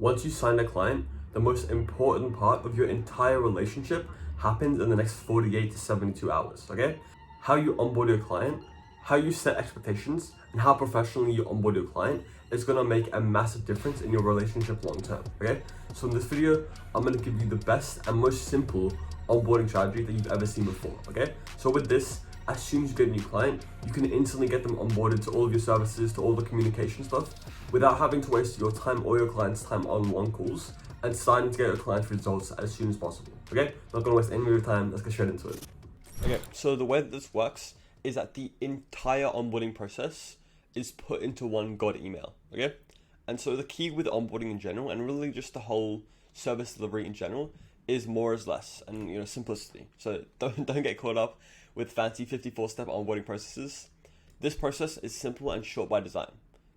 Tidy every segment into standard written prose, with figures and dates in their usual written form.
Once you sign a client, the most important part of your entire relationship happens in the next 48 to 72 hours, okay? How you onboard your client, how you set expectations, and how professionally you onboard your client is gonna make a massive difference in your relationship long term, okay? So in this video, I'm gonna give you the best and most simple onboarding strategy that you've ever seen before, okay? So with this, as soon as you get a new client, you can instantly get them onboarded to all of your services, to all the communication stuff, without having to waste your time or your client's time on one calls, and starting to get your client's results as soon as possible, okay? Not gonna waste any of your time, let's get straight into it. Okay, so the way that this works is that the entire onboarding process is put into one God email, okay? And so the key with onboarding in general, and really just the whole service delivery in general, is more is less, and simplicity. So don't get caught up with fancy 54-step onboarding processes. This process is simple and short by design.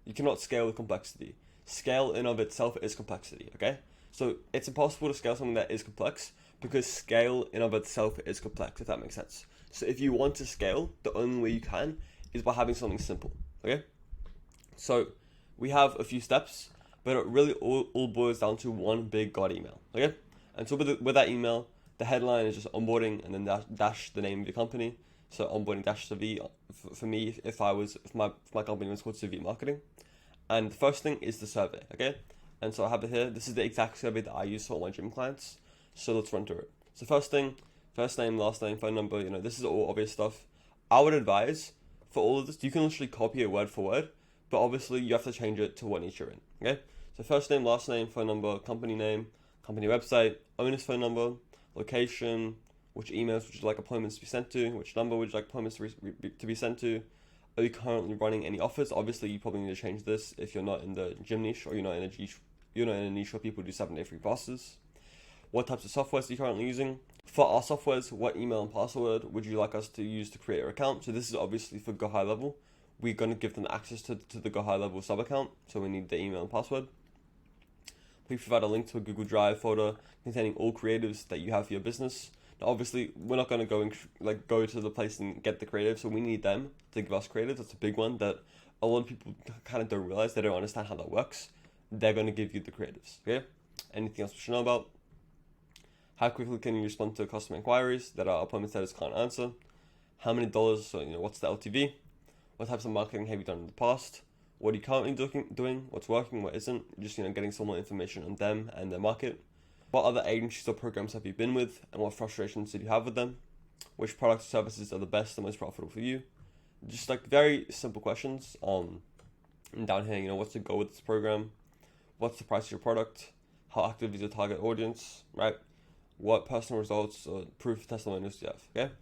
You cannot scale with complexity. Scale in of itself is complexity, okay? So it's impossible to scale something that is complex because scale in of itself is complex, if that makes sense. So if you want to scale, the only way you can is by having something simple, okay? So we have a few steps, but it really all boils down to one big God email, okay? And so with that email, the headline is just onboarding and then dash the name of your company. So onboarding dash CV for me, if my company was called CV Marketing. And the first thing is the survey, okay? And so I have it here. This is the exact survey that I use for all my gym clients. So let's run through it. So first thing, first name, last name, phone number, this is all obvious stuff. I would advise for all of this, you can literally copy it word for word, but obviously you have to change it to what niche you're in, okay? So first name, last name, phone number, company name, company website, owner's phone number, location, which emails would you like appointments to be sent to, which number would you like appointments to be sent to, are you currently running any offers? Obviously you probably need to change this if you're not in the gym niche or you're not in a niche where people do 7-day free passes. What types of softwares are you currently using? For our softwares, what email and password would you like us to use to create your account? So this is obviously for Go High Level. We're going to give them access to the Go High Level sub account, so we need the email and password. Please provide a link to a Google Drive folder containing all creatives that you have for your business. Now, obviously, we're not going to go to the place and get the creative, so we need them to give us creative. That's a big one that a lot of people kind of don't realize. They don't understand how that works. They're going to give you the creatives, okay? Anything else we should know about? How quickly can you respond to customer inquiries that our appointment status can't answer? How many dollars, so what's the LTV? What types of marketing have you done in the past? What are you currently doing? What's working? What isn't? Just getting some more information on them and their market. What other agencies or programs have you been with, and what frustrations did you have with them? Which products or services are the best and most profitable for you? Just very simple questions. And down here, what's the goal with this program? What's the price of your product? How active is your target audience? Right? What personal results or proof testimonials do you have? Okay.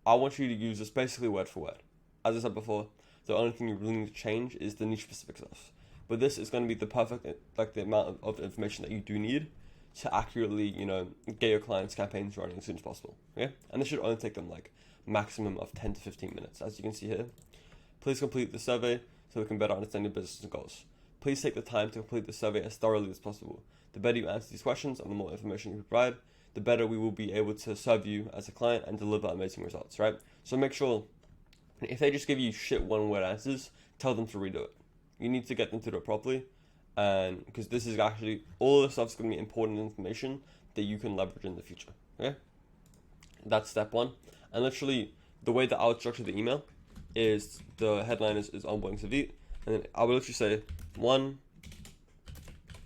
I want you to use this basically word for word. As I said before, the only thing you really need to change is the niche specific stuff. But this is going to be the perfect, the amount of information that you do need to accurately, get your clients' campaigns running as soon as possible. Okay? And this should only take them maximum of 10 to 15 minutes, as you can see here. Please complete the survey so we can better understand your business and goals. Please take the time to complete the survey as thoroughly as possible. The better you answer these questions and the more information you provide, the better we will be able to serve you as a client and deliver amazing results, right? So make sure, if they just give you shit one-word answers, tell them to redo it. You need to get them to do it properly, and because this is actually, all of the stuff is going to be important information that you can leverage in the future, okay? That's step one. And literally, the way that I would structure the email is the headline is onboarding CV, and then I would literally say, 1,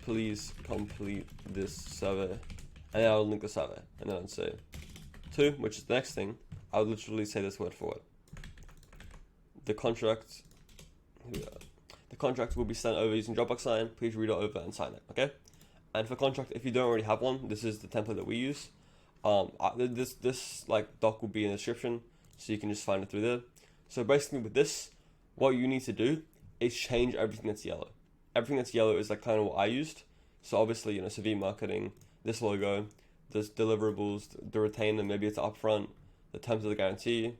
please complete this survey, and then I would link the survey, and then I'd say 2, which is the next thing, I would literally say this word for word. The contract will be sent over using Dropbox sign. Please read it over and sign it, okay? And for contract, if you don't already have one, this is the template that we use. This doc will be in the description, so you can just find it through there. So basically with this, what you need to do is change everything that's yellow. Everything that's yellow is kind of what I used. So obviously, CV marketing, this logo, this deliverables, the retainer, maybe it's upfront, the terms of the guarantee,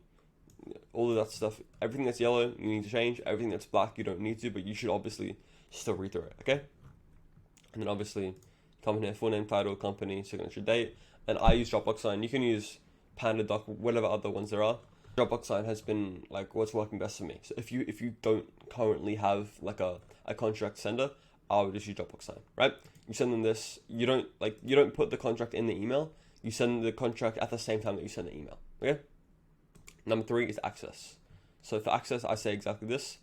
all of that stuff. Everything that's yellow, you need to change. Everything that's black, you don't need to, but you should obviously still read through it, okay? And then obviously, come in here, full name, title, company, signature, date. And I use Dropbox sign. You can use PandaDoc, whatever other ones there are. Dropbox sign has been what's working best for me. So if you don't currently have a contract sender, I would just use Dropbox sign, right? You send them this. You don't put the contract in the email. You send the contract at the same time that you send the email. Okay. Number 3 is access. So for access, I say exactly this: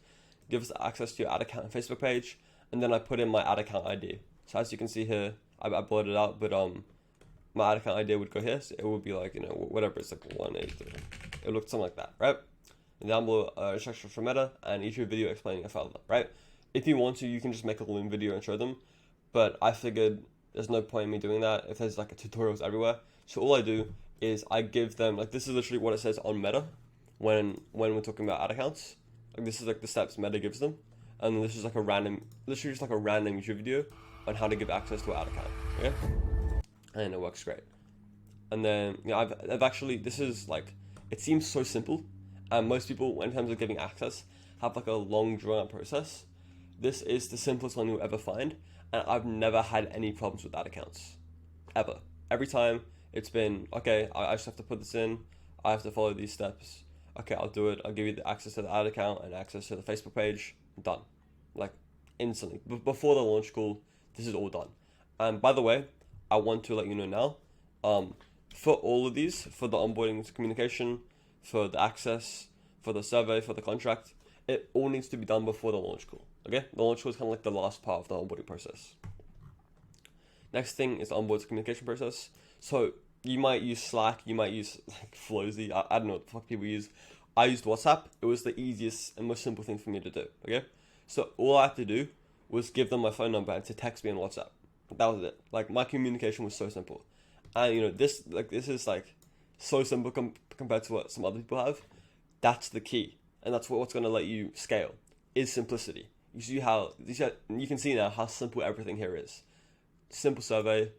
give us access to your ad account and Facebook page, and then I put in my ad account ID. So as you can see here, I blurred it out, but my ad account ID would go here. So it would be like, you know, whatever, it's like 183. It would look something like that, right? And down below, instructions for Meta and YouTube video explaining it further, right? If you want to, you can just make a Loom video and show them, but I figured there's no point in me doing that if there's like tutorials everywhere. So all I do is I give them, like, this is literally what it says on Meta when we're talking about ad accounts. Like, this is like the steps Meta gives them, and then this is like a random, literally just like a random YouTube video on how to give access to an ad account. Okay, and it works great. And then, you know, I've actually, this is like, it seems so simple, and most people, in terms of giving access, have like a long drawn out process. This is the simplest one you'll ever find, and I've never had any problems with ad accounts, ever. Every time it's been, okay, I just have to put this in, I have to follow these steps, okay, I'll do it, I'll give you the access to the ad account and access to the Facebook page, done. Like, instantly. Before the launch call, this is all done. And by the way, I want to let you know now, for all of these, for the onboarding communication, for the access, for the survey, for the contract, it all needs to be done before the launch call. Okay, the launch call is kind of like the last part of the onboarding process. Next thing is the onboard communication process. So you might use Slack, you might use like Flowsy, I don't know what the fuck people use. I used WhatsApp. It was the easiest and most simple thing for me to do. Okay, so all I had to do was give them my phone number and to text me on WhatsApp. That was it. Like, my communication was so simple, and you know, this is like so simple compared to what some other people have. That's the key, and that's what's going to let you scale, is simplicity. You see how you can see now how simple everything here is. Simple survey,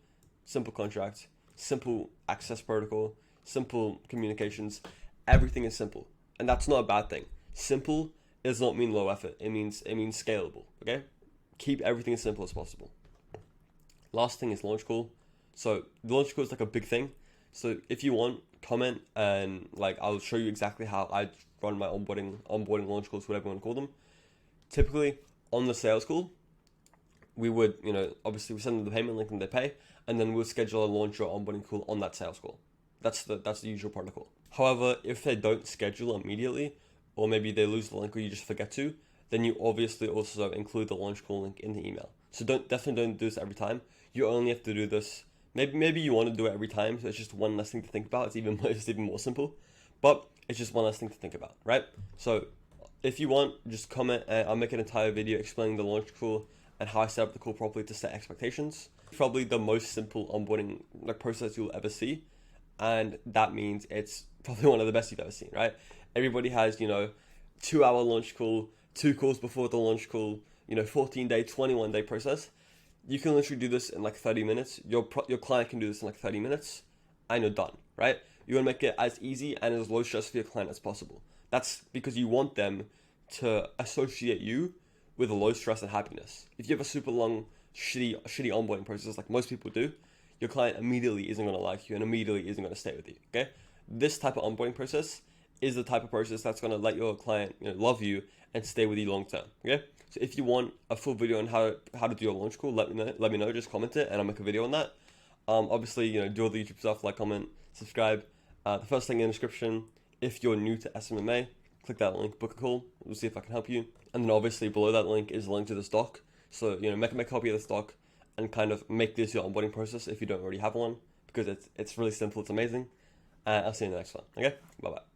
simple contract, simple access protocol, simple communications. Everything is simple, and that's not a bad thing. Simple does not mean low effort. It means scalable. Okay, keep everything as simple as possible. Last thing is launch call. So the launch call is like a big thing. So if you want, comment, and like I'll show you exactly how I run my onboarding launch calls, whatever you want to call them. Typically on the sales call, we would, you know, obviously we send them the payment link and they pay, and then we'll schedule a launch or onboarding call on that sales call. That's the usual protocol. However, if they don't schedule immediately, or maybe they lose the link or you just forget to, then you obviously also include the launch call link in the email. So definitely don't do this every time. You only have to do this. Maybe you want to do it every time, so it's just one less thing to think about. It's even more simple, but it's just one less thing to think about, right? So if you want, just comment, and I'll make an entire video explaining the launch call and how I set up the call properly to set expectations. Probably the most simple onboarding process you'll ever see, and that means it's probably one of the best you've ever seen, right? Everybody has, 2-hour launch call, 2 calls before the launch call, 14-day, 21-day process. You can literally do this in like 30 minutes. Your client can do this in like 30 minutes, and you're done, right? You want to make it as easy and as low stress for your client as possible. That's because you want them to associate you with low stress and happiness. If you have a super long, shitty onboarding process like most people do, your client immediately isn't going to like you and immediately isn't going to stay with you, okay? This type of onboarding process is the type of process that's going to let your client love you and stay with you long term, okay? So if you want a full video on how to do your launch call, let me know, just comment it and I'll make a video on that. Obviously, do all the YouTube stuff, like, comment, subscribe. The first thing in the description, if you're new to SMMA, click that link, book a call, we'll see if I can help you. And then obviously below that link is a link to the stock. So, make a copy of the stock and kind of make this your onboarding process if you don't already have one, because it's really simple, it's amazing. And I'll see you in the next one, okay? Bye-bye.